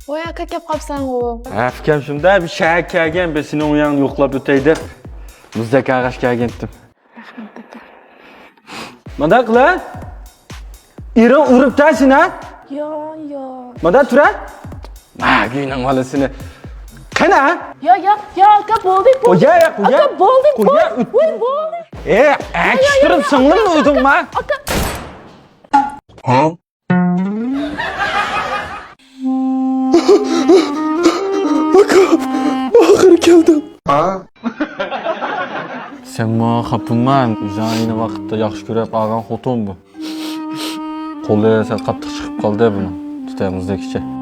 Oy aka kep kapsan o. Fikrim şunda bir şehir kelgen ben seni uyan yoklap öteydi. Muzdaki ağaç kelgendim. Madak lan? İran ırıp dersin ha? Ya. Madak tura? Güynen valasını. Kana? Ya aka boldik. Koya ya koya. Aka boldik. Koya. Oy boldik. Ekştirip sınırlı mı uydun ma? Aka. Ahır geldim. Sen bana kapınman. Üzerine vakitte yaxşı görüp ağan xoton bu. Kolları esa qattiq chiqib qoldi buni. Tutayımızdaki.